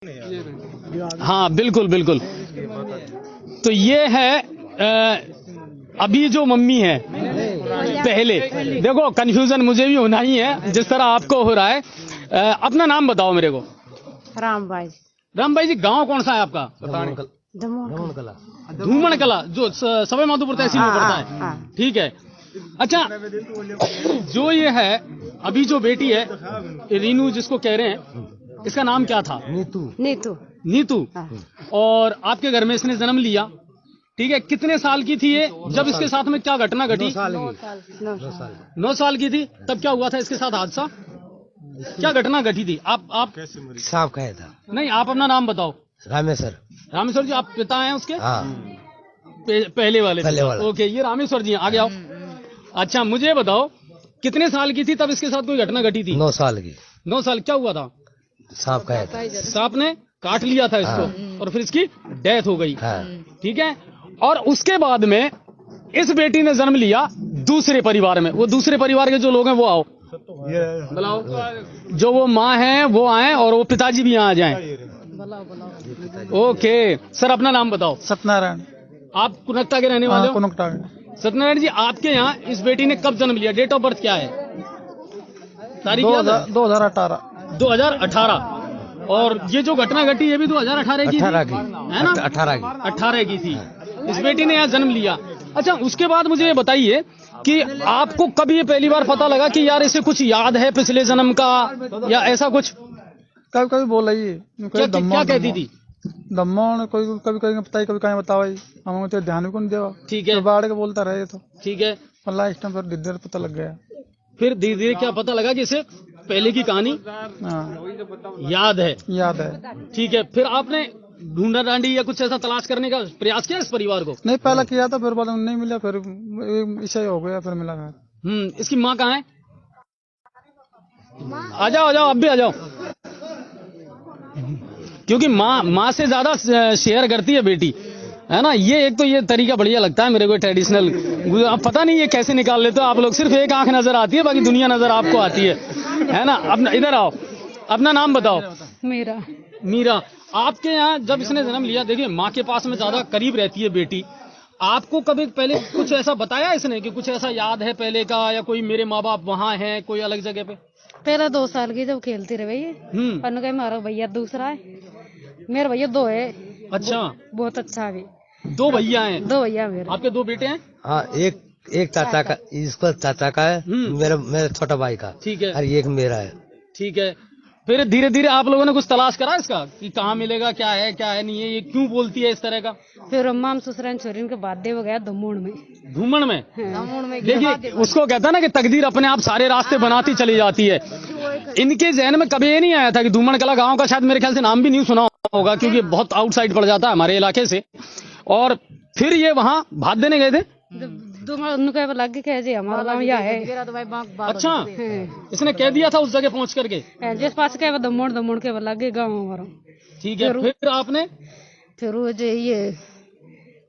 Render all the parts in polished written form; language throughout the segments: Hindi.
हाँ बिल्कुल बिल्कुल। तो ये है अभी जो मम्मी है पहले, देखो कंफ्यूजन मुझे भी होना ही है जिस तरह आपको हो रहा है। अपना नाम बताओ मेरे को। राम भाई। राम भाई जी, गांव कौन सा है आपका? धूमन कला, जो सवाई माधोपुर तहसील में पड़ता है। ठीक है। अच्छा, जो ये है अभी जो बेटी है रीनू जिसको कह रहे हैं, इसका नाम क्या था? नीतू। नीतू। और आपके घर में इसने जन्म लिया, ठीक है। कितने साल की थी ये जब इसके साथ में क्या घटना घटी? 9 साल की थी। तब क्या हुआ था इसके साथ हादसा? क्या घटना घटी थी? आप साहब कहे था। नहीं, आप अपना नाम बताओ। रामेश्वर। रामेश्वर जी, आप पिता हैं उसके? हाँ। पहले वाले। ओके, ये रामेश्वर जी आगे आओ। अच्छा, मुझे बताओ कितने साल की थी तब इसके साथ कोई घटना घटी थी? 9 साल की। 9 साल। क्या हुआ था? सांप कहे था। सांप ने काट लिया था इसको। और फिर इसकी डेथ हो गई। ठीक है। और उसके बाद में इस बेटी ने जन्म लिया दूसरे परिवार में। वो दूसरे परिवार के जो लोग हैं वो आओ, बुलाओ। जो वो माँ है वो आए और वो पिताजी भी यहाँ आ जाएं। ओके सर, अपना नाम बताओ। सत्यनारायण। आप कुनकटा के रहने वाले हो? कुनकटा। सत्यनारायण जी, आपके यहाँ इस बेटी ने कब जन्म लिया? डेट ऑफ बर्थ क्या है? तारीख 2018। 2018। और ये जो घटना घटी ये भी 2018 की है ना? 18 की थी। इस बेटी ने यहाँ जन्म लिया। अच्छा, उसके बाद मुझे ये बताइए कि आपको कब ये पहली बार पता लगा कि यार इसे कुछ याद है पिछले जन्म का या ऐसा कुछ? कभी कभी बोल रही है। क्या कहती थी? दम्मा कोई कभी कभी बताई, कभी कहीं बतावा। हम तो ध्यान भी कौन देवा। ठीक है। बाढ़ के बोलता रहे तो ठीक है। और लास्ट टाइम पर धीरे पता लग गया। फिर धीरे धीरे क्या पता लगा कि इसे पहले की कहानी याद है। ठीक है। फिर आपने ढूंढा डांडी या कुछ ऐसा तलाश करने का प्रयास किया इस परिवार को? नहीं, पहला किया था, फिर बाद में नहीं मिला, फिर ऐसा ही हो गया, फिर मिला। इसकी माँ कहाँ है? आ जाओ, अब भी आ जाओ। क्योंकि माँ से ज्यादा शेयर करती है बेटी, है ना? ये एक तो ये तरीका बढ़िया लगता है मेरे को, ट्रेडिशनल। अब पता नहीं ये कैसे निकाल लेते हो आप लोग। सिर्फ एक आंख नजर आती है, बाकी दुनिया नजर आपको आती है ना? अपना इधर आओ, अपना नाम बताओ। मीरा। आपके यहाँ जब इसने जन्म लिया, देखिए माँ के पास में ज्यादा करीब रहती है बेटी। आपको कभी पहले कुछ ऐसा बताया इसने कि कुछ ऐसा याद है पहले का, या कोई मेरे माँ बाप वहाँ हैं कोई अलग जगह पे? पहले 2 साल की जब खेलती रही है। हमारा भैया दूसरा है, मेरा भैया 2 है। अच्छा, बहुत अच्छा भी। 2 भैया हैं? 2 भैया मेरे। आपके 2 बेटे हैं? हाँ, एक चाचा का, इसको चाचा का है, मेरा छोटा भाई का। ठीक है। और एक मेरा है। ठीक है। फिर धीरे धीरे आप लोगों ने कुछ तलाश करा इसका कि कहाँ मिलेगा, क्या है क्या है नहीं है, ये क्यों बोलती है इस तरह का? फिर अम्मा ससुराल छोरी के बाद वो गया धूमन में। देखिए, उसको कहता है ना कि तकदीर अपने आप सारे रास्ते बनाती चली जाती है। इनके जहन में कभी ये नहीं आया था कि धूमन कला गाँव का शायद मेरे ख्याल से नाम भी नहीं सुना होगा, क्योंकि बहुत आउटसाइड पड़ जाता है हमारे इलाके से। और फिर ये वहाँ भात देने गए थे। हमारा गाँव यह है। अच्छा, इसने कह दिया था उस जगह पहुँच करके जिस पास के दमोड़ के लगे गाँव हमारा। ठीक है। फिर आपने फिर वो जो ये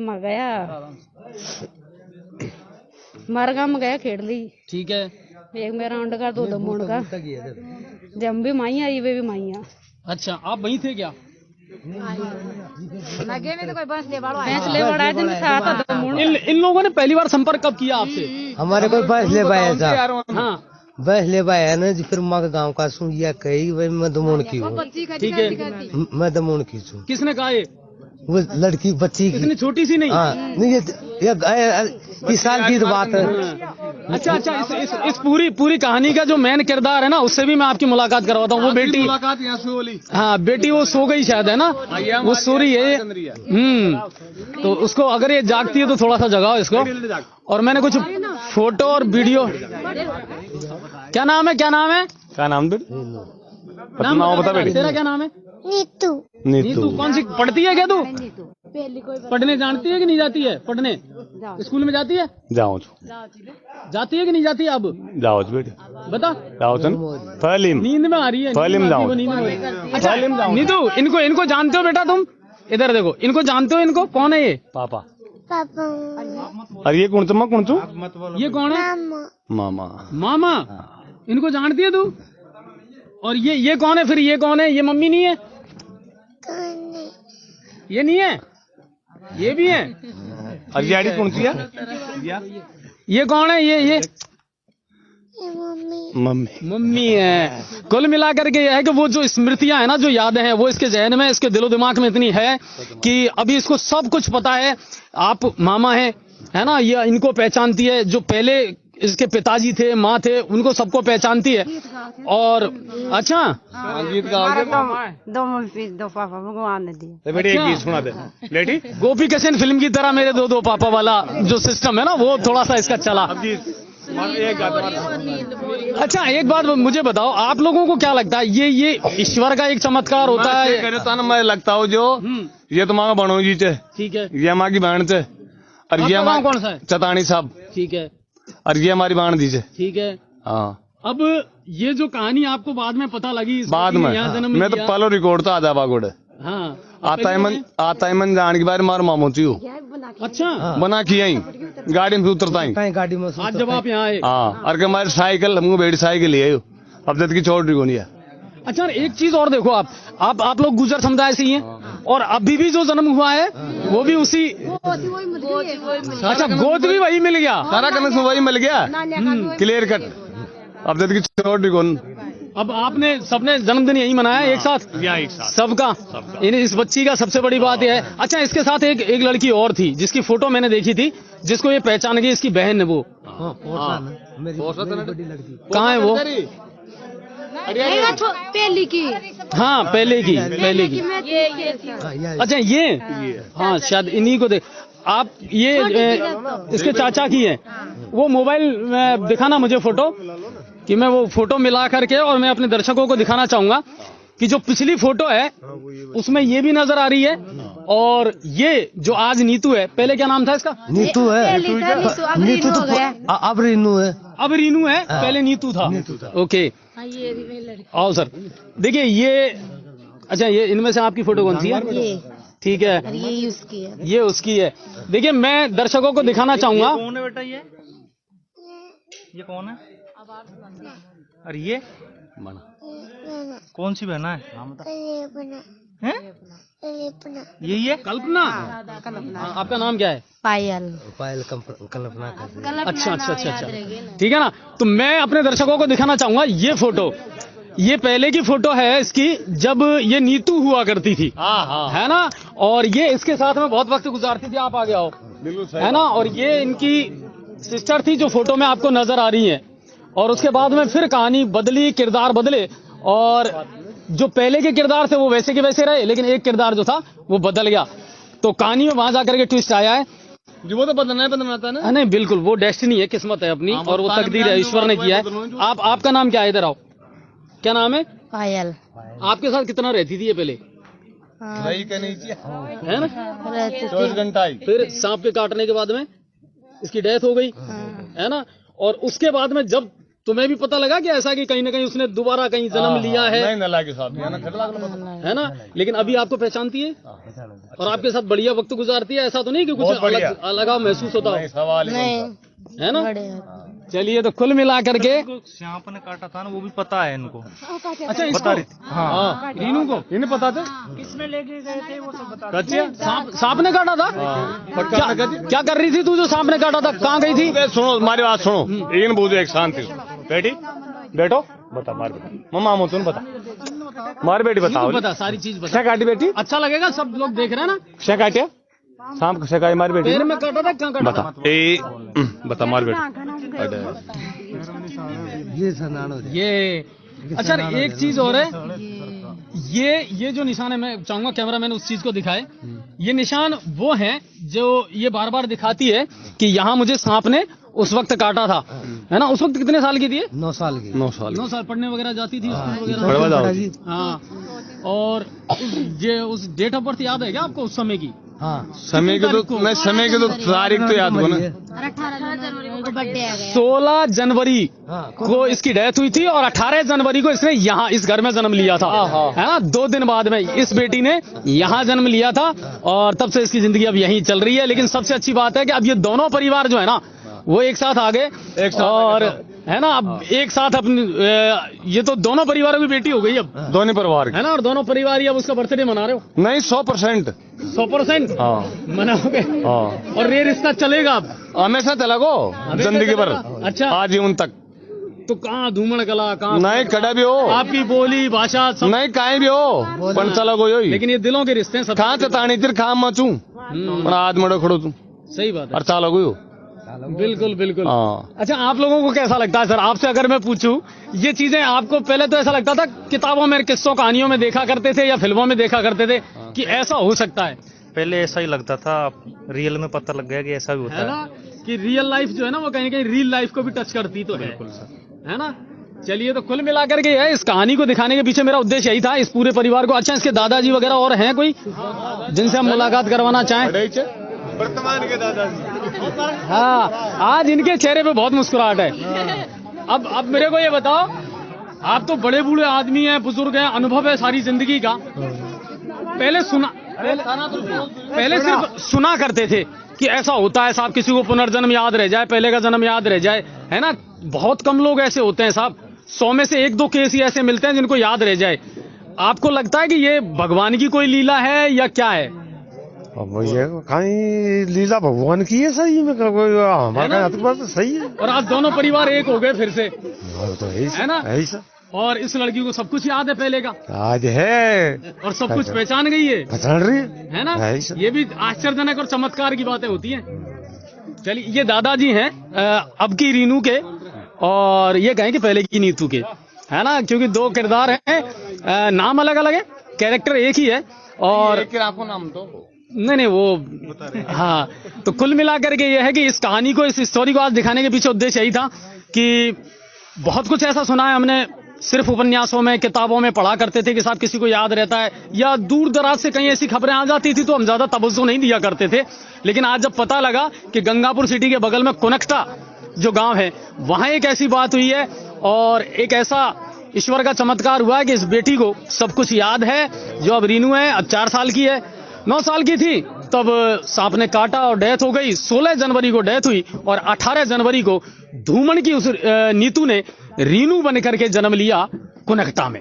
मर गया, हमारे गाँव में गया खेड़ ली। ठीक है। एक मेरा अंड का, 2 दमोड़ का। जब भी माइया आई वे भी माइया। अच्छा, आप वहीं थे क्या? लगे में तो कोई भैंस ले बड़ा इन लोगों ने पहली बार संपर्क कब किया आपसे? हमारे कोई भैंस ले पाया था। हाँ, भैंस ले पाया ना जी। फिर माँ गाँव का सुइया कही, वही मैं दमोड़ की हूँ। ठीक है। मैं दमोड़ की हूँ। किसने कहा ये? वो लड़की बच्ची की। इतनी छोटी सी नहीं? हाँ, नहीं, ये 20 साल की बात है। अच्छा, इस पूरी कहानी का जो मेन किरदार है ना, उससे भी मैं आपकी मुलाकात करवाता हूँ। वो बेटी मुलाकात यहाँ से होली। हाँ, बेटी वो सो गई शायद, है ना? वो सो रही है। तो उसको अगर ये जागती है तो थोड़ा सा जगाओ इसको। और मैंने कुछ फोटो और वीडियो। क्या नाम है? क्या नाम बता बेटी। तेरा क्या नाम है? नीतू। कौन सी पढ़ती है क्या तू? पढ़ने जानती है कि नहीं जाती है? पढ़ने स्कूल में जाती है? जाती है कि नहीं जाती है? अब जाओ बेटे, बता। नींद में आ रही है। अच्छा नीतू, इनको जानते हो बेटा तुम? इधर देखो, इनको जानते हो? इनको कौन है ये? पापा। अरे ये कौन सा? ये कौन है? मामा। इनको जानती है तू? और ये कौन है फिर? ये कौन है? ये मम्मी नहीं है? ये नहीं है, ये भी है। और ये आईडी कौन सी है? ये कौन है? ये मम्मी है। कुल मिलाकर के ये है कि वो जो स्मृतियां है ना, जो यादें हैं, वो इसके जहन में, इसके दिलो दिमाग में इतनी है कि अभी इसको सब कुछ पता है। आप मामा है ना, ये इनको पहचानती है। जो पहले इसके पिताजी थे, माँ थे, उनको सबको पहचानती है। और अच्छा, दो पापा भगवान ने दिए। बेटी एक गीत सुना दे बेटी। गोपी किशन फिल्म की तरह मेरे दो पापा वाला जो सिस्टम है ना, वो थोड़ा सा इसका चला। अच्छा, एक बात मुझे बताओ, आप लोगों को क्या लगता है, ये ईश्वर का एक चमत्कार होता है? मैं लगता हूँ जो ये तुम्हारा बनो जी चे, ठीक है, ये हमारी की बहन चे, और ये हमारा कौन सा है? चतानी साहब, ठीक है, और ये हमारी बहन दी चे, ठीक है। हाँ। अब ये जो कहानी आपको बाद में पता लगी, बाद में मैं तो पहले रिकॉर्ड तो आधा बागोड़ हाँ आता है मन जान के बारे मार मामोती हूँ। अच्छा, बना किया ही गाड़ी में उतरता ही गाड़ी में आज जब आप यहाँ आए। हाँ, और हमारी साइकिल हमको बेटी साइकिल ले आयो, अब जब की छोड़ रही होनी है। अच्छा, एक चीज और देखो, आप लोग गुजर समुदाय से ही हैं, और अभी भी जो जन्म हुआ है वो भी उसी, अच्छा गोद भी वही मिल गया, सारा कनेक्शन वही मिल गया, क्लियर कट। अब जब की छोड़ रही कौन। अब आपने सबने जन्मदिन यही मनाया एक साथ सबका। इस बच्ची का सबसे बड़ी बात यह है। अच्छा, इसके साथ एक लड़की और थी जिसकी फोटो मैंने देखी थी, जिसको ये पहचान गई, इसकी बहन है वो। कहाँ है वो? पहली की। हाँ, पहले की। अच्छा, ये हाँ, शायद इन्हीं को देख आप। ये इसके चाचा की है। वो मोबाइल में दिखाना मुझे फोटो, कि मैं वो फोटो मिला करके और मैं अपने दर्शकों को दिखाना चाहूंगा कि जो पिछली फोटो है उसमें ये भी नजर आ रही है, और ये जो आज नीतू है, पहले क्या नाम था इसका? नीतू है, नीतू तो अब रीनू है। अब रीनू है, पहले नीतू था। ओके, आओ सर, देखिए ये। अच्छा, ये इनमें से आपकी फोटो कौन सी है? ठीक है, ये उसकी है। देखिए, मैं दर्शकों को दिखाना चाहूंगा। कौन है बेटा? ये कौन है? अरे ये कौन सी बहना है? यही है कल्पना। आपका नाम क्या है? पायल। कल्पना। अच्छा, ठीक है ना। तो मैं अपने दर्शकों को दिखाना चाहूंगा ये फोटो। ये पहले की फोटो है इसकी, जब ये नीतू हुआ करती थी, है ना। और ये इसके साथ में बहुत वक्त गुजारती थी। आप आगे आओ, है ना। और ये इनकी सिस्टर थी जो फोटो में आपको नजर आ रही है। और उसके बाद में फिर कहानी बदली, किरदार बदले, और जो पहले के किरदार थे वो वैसे के वैसे रहे, लेकिन एक किरदार जो था वो बदल गया। तो कहानी में वहां जाकर के ट्विस्ट आया है। जो वो तो बदलना था ना। नहीं, बिल्कुल, वो डेस्टिनी है, किस्मत है अपनी, और वो तकदीर है, ईश्वर ने किया है। आपका नाम क्या है? इधर आओ, क्या नाम है? पायल। आपके साथ कितना रहती थी ये पहले? है ना, 24 घंटा। फिर सांप के काटने के बाद में इसकी डेथ हो गई, है ना। और उसके बाद में जब तुम्हें भी पता लगा कि ऐसा कि कहीं ना कहीं उसने दोबारा कहीं जन्म लिया है, है ना। लेकिन अभी आपको पहचानती है और आपके साथ बढ़िया वक्त गुजारती है। ऐसा तो नहीं कि कुछ अलगाव महसूस होता हो, है ना। चलिए, तो कुल मिला करके सांप ने काटा था ना, वो भी पता है इनको। अच्छा, बता रही थी। हाँ, रीनू को इन्हें पता था। किसमें लेके गए थे वो सब बता। सांप ने काटा था। क्या कर रही थी तू जो सांप ने काटा था? कहाँ गई थी? सुनो, हमारी बात सुनो, एक बोझो एक शांति। बेटी बैठो, बता मार बेटी, मम्मा हम तुम बता, मार बेटी बताओ, बता सारी चीज बता। क्या काटी बेटी? अच्छा लगेगा, सब लोग देख रहे हैं ना। क्या काटे? शाम को सकाई मार बेटी पैर में काटा था, क्या काटा? बता बता मार बेटी। ये अच्छा, एक चीज और है, ये जो निशान है, मैं चाहूंगा कैमरामैन उस चीज को दिखाए। ये निशान वो है जो ये बार बार दिखाती है कि यहाँ मुझे सांप ने उस वक्त काटा था, है ना। उस वक्त कितने साल की थी? 9 साल की। 9 साल पढ़ने वगैरह जाती थी, स्कूल वगैरह। हाँ, और ये उस डेट ऑफ बर्थ याद है क्या आपको उस समय की? हाँ, समय के तो मैं समय के तो तारीख तो याद हो ना। 16 जनवरी को इसकी डेथ हुई थी, और 18 जनवरी को इसने यहाँ इस घर में जन्म लिया था, है ना। 2 दिन बाद में इस बेटी ने यहाँ जन्म लिया था, और तब से इसकी जिंदगी अब यहीं चल रही है। लेकिन सबसे अच्छी बात है कि अब ये दोनों परिवार जो है ना, वो एक साथ आ गए, और है ना। अब एक साथ अपनी ये तो दोनों परिवारों की बेटी हो गई अब, दोनों परिवार है ना। और दोनों परिवार ही अब उसका बर्थडे मना रहे हो। नहीं 100%। 100% हाँ मनाओगे। हाँ, और ये रिश्ता चलेगा अब हमेशा चलेगो जिंदगी भर। अच्छा, आजीवन तक। तो कहाँ धूमन कला, कहाँ नहीं कड़ा भी हो, आपकी बोली भाषा सब, नहीं कहीं भी हो, पण चलेगो यो। लेकिन ये दिलों के रिश्ते हैं सब। कहाँ चतानी तिर कहाँ मचू, पर आज मड़ो खड़ो तू। सही बात है। और चलोगो यो। बिल्कुल बिल्कुल। हाँ। अच्छा, आप लोगों को कैसा लगता है सर, आपसे अगर मैं पूछूं, ये चीजें आपको पहले तो ऐसा लगता था किताबों में, किस्सों कहानियों में देखा करते थे या फिल्मों में देखा करते थे कि ऐसा हो सकता है? पहले ऐसा ही लगता था, रियल में पता लग गया कि ऐसा भी होता है ना, कि रियल लाइफ जो है ना वो कहीं कहीं रियल लाइफ को भी टच करती तो है ना। चलिए, तो कुल मिलाकर के है इस कहानी को दिखाने के पीछे मेरा उद्देश्य यही था, इस पूरे परिवार को। अच्छा, इसके दादाजी वगैरह और हैं कोई जिनसे हम मुलाकात करवाना चाहें? वर्तमान के दादाजी। हाँ, आज इनके चेहरे पे बहुत मुस्कुराहट है। अब मेरे को ये बताओ, आप तो बड़े बूढ़े आदमी हैं, बुजुर्ग हैं, अनुभव है सारी जिंदगी का। पहले सिर्फ सुना करते थे कि ऐसा होता है साहब, किसी को पुनर्जन्म याद रह जाए, पहले का जन्म याद रह जाए, है ना। बहुत कम लोग ऐसे होते हैं साहब, 100 में से 1-2 केस ही ऐसे मिलते हैं जिनको याद रह जाए। आपको लगता है कि ये भगवान की कोई लीला है या क्या है? अब ये कहीं लीला भगवान की है, सही में हमारा तो सही है। और आज दोनों परिवार एक हो गए फिर से, तो है ना। और इस लड़की को सब कुछ याद है पहले का, आज है, और सब कुछ पहचान गई है, पहचान रही है ना। ये भी आश्चर्यजनक और चमत्कार की बातें होती हैं। चलिए, ये दादाजी हैं अब की रीनू के, और ये कहें कि पहले की नीतू के, है ना, क्योंकि 2 किरदार हैं, नाम अलग अलग है, कैरेक्टर एक ही है। और आपको नाम तो नहीं वो, हाँ। तो कुल मिलाकर के ये है कि इस कहानी को, इस स्टोरी को आज दिखाने के पीछे उद्देश्य यही था कि बहुत कुछ ऐसा सुना है हमने, सिर्फ उपन्यासों में, किताबों में पढ़ा करते थे कि साहब किसी को याद रहता है, या दूर दराज से कहीं ऐसी खबरें आ जाती थी तो हम ज्यादा तवज्जो नहीं दिया करते थे। लेकिन आज जब पता लगा कि गंगापुर सिटी के बगल में कुनकटा जो गांव है, वहां एक ऐसी बात हुई है और एक ऐसा ईश्वर का चमत्कार हुआ है कि इस बेटी को सब कुछ याद है, जो अब रीनू है, अब 4 साल की है। 9 साल की थी तब सांप ने काटा और डेथ हो गई। 16 जनवरी को डेथ हुई और 18 जनवरी को धूमन की उस नीतू ने रीनू बनकर के जन्म लिया कुनकटा में।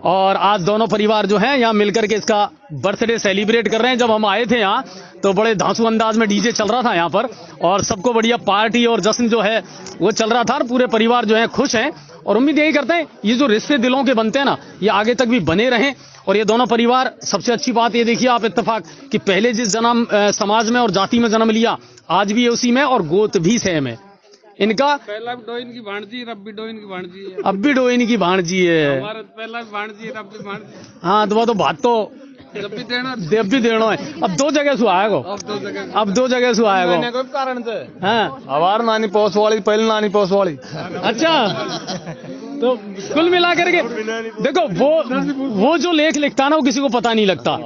और आज दोनों परिवार जो हैं यहाँ मिलकर के इसका बर्थडे सेलिब्रेट कर रहे हैं। जब हम आए थे यहाँ तो बड़े धांसू अंदाज में डीजे चल रहा था यहाँ पर, और सबको बढ़िया पार्टी और जश्न जो है वो चल रहा था, और पूरे परिवार जो है खुश हैं। और उम्मीद यही करते हैं ये जो रिश्ते दिलों के बनते हैं ना, ये आगे तक भी बने रहें। और ये दोनों परिवार, सबसे अच्छी बात ये देखिए आप इत्तेफाक कि पहले जिस जन्म समाज में और जाति में जन्म लिया, आज भी ये उसी में, और गोत भी सेम है इनका। पहला डोइन की भांजी, अब भी डोइन की भांजी है, अब भी डोइन की भांजी है। हमारा पहला भांजी, अब भी भांजी। हाँ, तो वो तो बात तो जब भी देना, देव भी देना है। अब 2 जगह से आएगो, अब 2 जगह से आएगो। कोई कारण से हाँ, हमार नानी पोस वाली, पहले नानी पोस वाली। अच्छा, तो कुल मिलाकर के देखो, वो जो लेख लिखता है ना, वो किसी को पता नहीं लगता।